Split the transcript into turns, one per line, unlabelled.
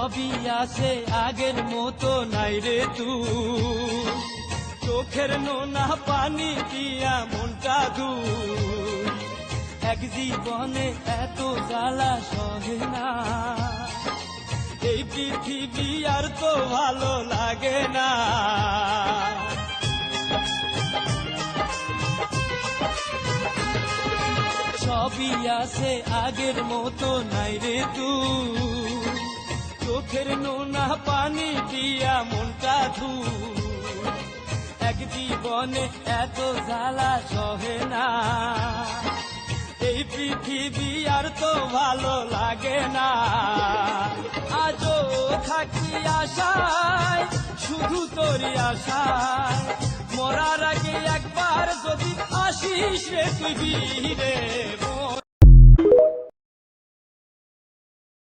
সবই আছে আগের মতো নাই রে তুই, চোখের নোনা পানি দিয়া মনটা দুই, এক জীবনে এত জ্বালা সহে না, এই পৃথিবী আর তো ভালো লাগে না। সবই আছে আগের মতো নাই রে তুই, চোখের নোনা পানি দিয়া মনটা ধুই, এক জীবনে এত জ্বালা সহে না, এই পৃথিবী আর তো ভালো লাগে না। আজও থাকি আশায়, শুধু তোরই আশায়, মরার আগে একবার যদি আসিস রে তুই ফিরে।